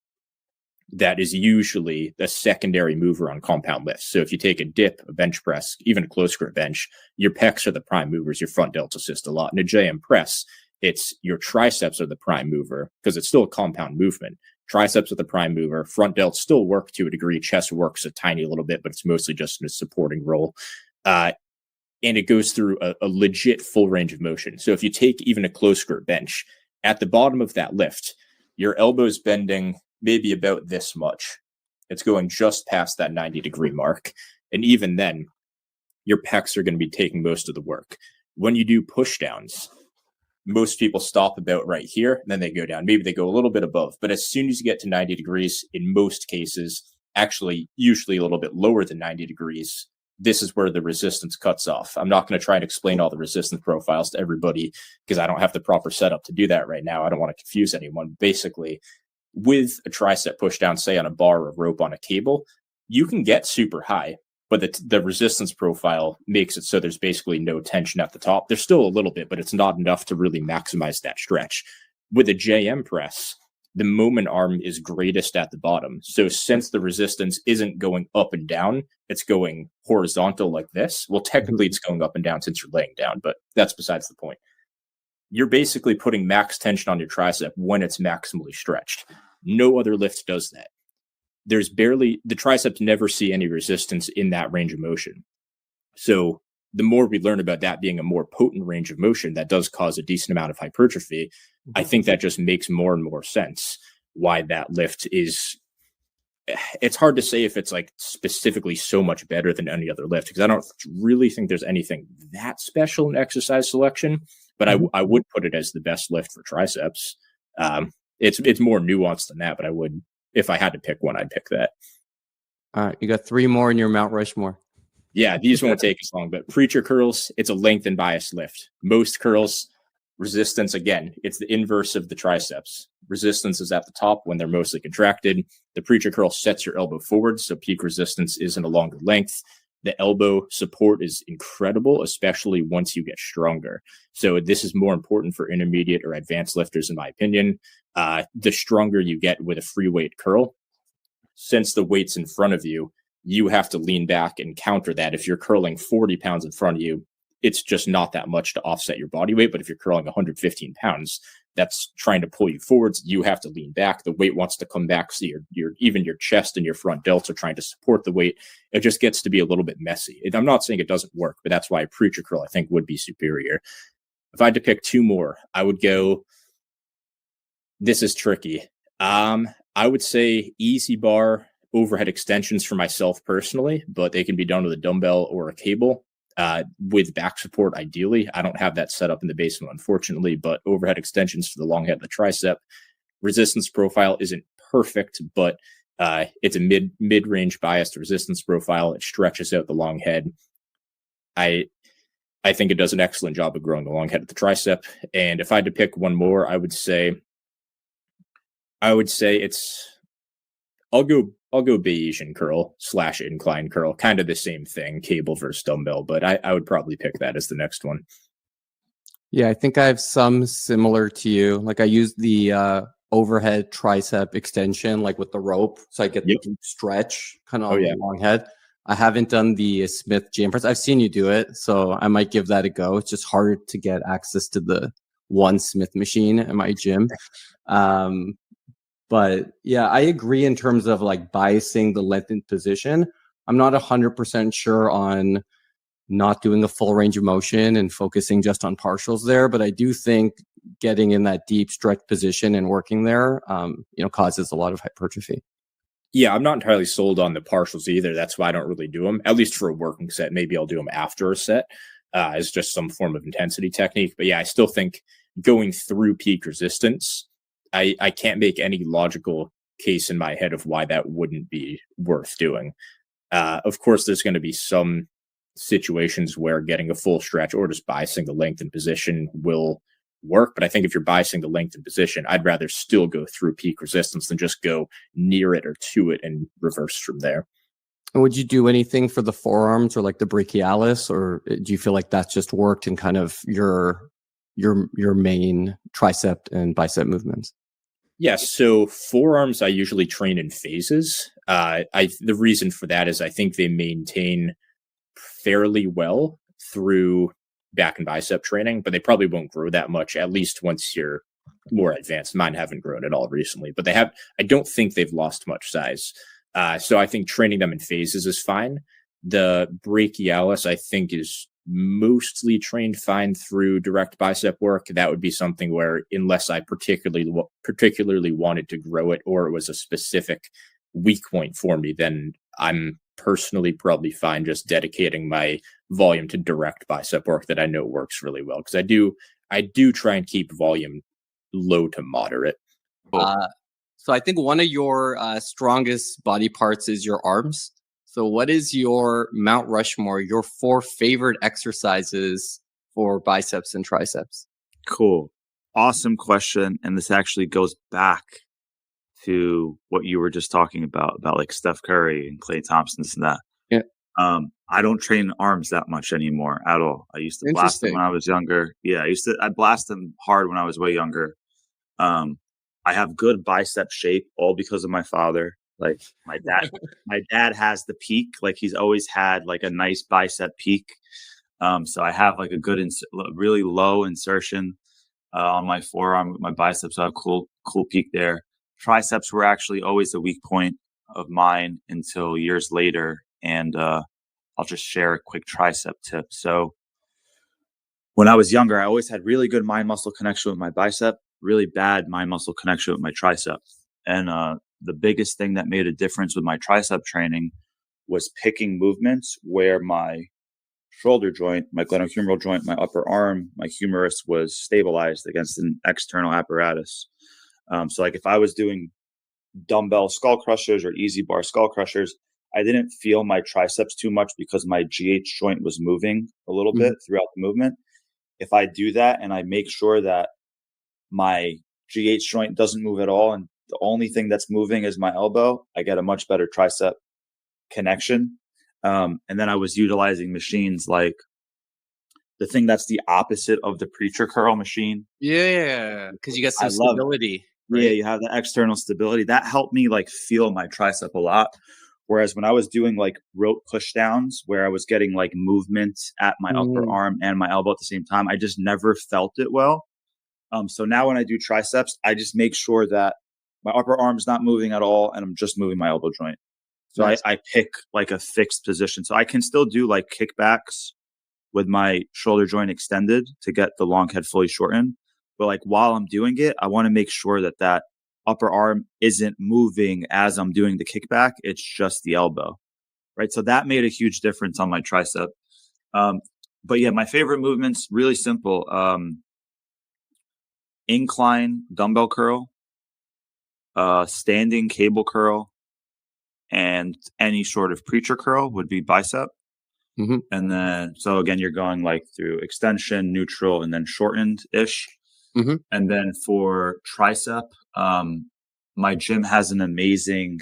that is usually the secondary mover on compound lifts. So if you take a dip, a bench press, even a close grip bench, your pecs are the prime movers, your front delts assist a lot. In a JM press, it's your triceps are the prime mover because it's still a compound movement. Triceps are the prime mover. Front delts still work to a degree. Chest works a tiny little bit, but it's mostly just in a supporting role. And it goes through a legit full range of motion. So if you take even a close grip bench, at the bottom of that lift, your elbow's bending maybe about this much. It's going just past that 90-degree mark. And even then, your pecs are going to be taking most of the work. When you do push downs, most people stop about right here, and then they go down. Maybe they go a little bit above. But as soon as you get to 90 degrees, in most cases, actually usually a little bit lower than 90 degrees, this is where the resistance cuts off. I'm not going to try and explain all the resistance profiles to everybody because I don't have the proper setup to do that right now. I don't want to confuse anyone. Basically, with a tricep push down, say on a bar or rope on a cable, you can get super high, but the resistance profile makes it so there's basically no tension at the top. There's still a little bit, but it's not enough to really maximize that stretch. With a JM press, the moment arm is greatest at the bottom. So since the resistance isn't going up and down, it's going horizontal like this. Well, technically it's going up and down since you're laying down, but that's besides the point. You're basically putting max tension on your tricep when it's maximally stretched. No other lift does that. The triceps never see any resistance in that range of motion. So the more we learn about that being a more potent range of motion that does cause a decent amount of hypertrophy, I think that just makes more and more sense why that lift is. It's hard to say if it's like specifically so much better than any other lift, because I don't really think there's anything that special in exercise selection, but I would put it as the best lift for triceps. It's more nuanced than that, but I would, if I had to pick one, I'd pick that.
All right, you got 3 more in your Mount Rushmore.
Yeah, these won't take as long, but preacher curls, it's a length and bias lift. Most curls, resistance, again, it's the inverse of the triceps. Resistance is at the top when they're mostly contracted. The preacher curl sets your elbow forward, so peak resistance isn't a longer length. The elbow support is incredible, especially once you get stronger. So this is more important for intermediate or advanced lifters, in my opinion. The stronger you get with a free weight curl, since the weight's in front of you, you have to lean back and counter that. If you're curling 40 pounds in front of you, it's just not that much to offset your body weight. But if you're curling 115 pounds, that's trying to pull you forwards. You have to lean back. The weight wants to come back. So even your chest and your front delts are trying to support the weight. It just gets to be a little bit messy. I'm not saying it doesn't work, but that's why a preacher curl, I think, would be superior. If I had to pick 2 more, I would go, this is tricky. I would say easy bar overhead extensions for myself personally, but they can be done with a dumbbell or a cable. With back support, ideally. I don't have that set up in the basement, unfortunately, but overhead extensions for the long head of the tricep. Resistance profile isn't perfect, but it's a mid-range biased resistance profile. It stretches out the long head. I think it does an excellent job of growing the long head of the tricep. And if I had to pick one more, I would say I'll go Bayesian curl / incline curl, kind of the same thing, cable versus dumbbell, but I would probably pick that as the next one.
Yeah, I think I have some similar to you. Like I use the overhead tricep extension, like with the rope, so I get the deep stretch kind of on the long head. I haven't done the Smith jam press. I've seen you do it, so I might give that a go. It's just hard to get access to the one Smith machine at my gym. But yeah, I agree in terms of like biasing the lengthened position. I'm not 100% sure on not doing a full range of motion and focusing just on partials there. But I do think getting in that deep stretch position and working there, causes a lot of hypertrophy.
Yeah, I'm not entirely sold on the partials either. That's why I don't really do them, at least for a working set. Maybe I'll do them after a set as just some form of intensity technique. But yeah, I still think going through peak resistance, I can't make any logical case in my head of why that wouldn't be worth doing. Of course, there's going to be some situations where getting a full stretch or just biasing the length and position will work. But I think if you're biasing the length and position, I'd rather still go through peak resistance than just go near it or to it and reverse from there.
And would you do anything for the forearms or like the brachialis, or do you feel like that's just worked in kind of your main tricep and bicep movements?
Yes. So forearms, I usually train in phases. The reason for that is I think they maintain fairly well through back and bicep training, but they probably won't grow that much, at least once you're more advanced. Mine haven't grown at all recently, but I don't think they've lost much size. So I think training them in phases is fine. The brachialis, I think, is mostly trained fine through direct bicep work. That would be something where, unless I particularly wanted to grow it, or it was a specific weak point for me, then I'm personally probably find just dedicating my volume to direct bicep work that I know works really well, because I do try and keep volume low to moderate.
So I think one of your strongest body parts is your arms. So what is your Mount Rushmore, your 4 favorite exercises for biceps and triceps?
Cool. Awesome question. And this actually goes back to what you were just talking about like Steph Curry and Klay Thompson, this and that.
Yeah.
I don't train arms that much anymore at all. I used to blast them when I was younger. Yeah, I blast them hard when I was way younger. I have good bicep shape, all because of my father. Like my dad has the peak. Like he's always had like a nice bicep peak. So I have like a good, really low insertion on my forearm with my biceps. So I have cool peak there. Triceps were actually always a weak point of mine until years later. And I'll just share a quick tricep tip. So when I was younger, I always had really good mind muscle connection with my bicep, really bad mind muscle connection with my tricep. And the biggest thing that made a difference with my tricep training was picking movements where my shoulder joint, my glenohumeral joint, my upper arm, my humerus was stabilized against an external apparatus. So like if I was doing dumbbell skull crushers or easy bar skull crushers, I didn't feel my triceps too much because my GH joint was moving a little bit throughout the movement. If I do that and I make sure that my GH joint doesn't move at all and the only thing that's moving is my elbow, I get a much better tricep connection. And then I was utilizing machines like the thing that's the opposite of the preacher curl machine.
Yeah, because you got some stability.
Right? Yeah, you have the external stability. That helped me like feel my tricep a lot. Whereas when I was doing like rope push downs where I was getting like movement at my upper arm and my elbow at the same time, I just never felt it well. So now when I do triceps, I just make sure that my upper arm's not moving at all and I'm just moving my elbow joint. So nice. I pick like a fixed position. So I can still do like kickbacks with my shoulder joint extended to get the long head fully shortened. But like while I'm doing it, I want to make sure that that upper arm isn't moving as I'm doing the kickback. It's just the elbow, right? So that made a huge difference on my tricep. But yeah, my favorite movements, really simple. Incline dumbbell curl, standing cable curl, and any sort of preacher curl would be bicep. And then, so again, you're going like through extension, neutral, and then shortened-ish. And then for tricep, my gym has an amazing,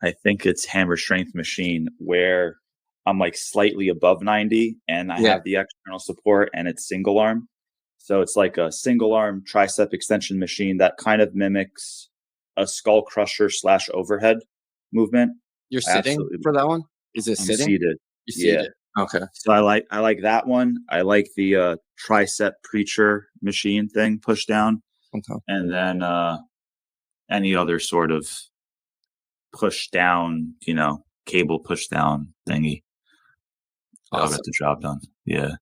I think it's hammer strength machine where I'm like slightly above 90 and I have the external support and it's single arm. So it's like a single arm tricep extension machine that kind of mimics a skull crusher / overhead movement.
You're sitting for that one? Is it sitting?
Seated.
You're seated. Okay.
So I like that one. I like the tricep preacher machine thing, push down.
Okay.
And then any other sort of push down, cable push down thingy. I'll get the job done. Yeah.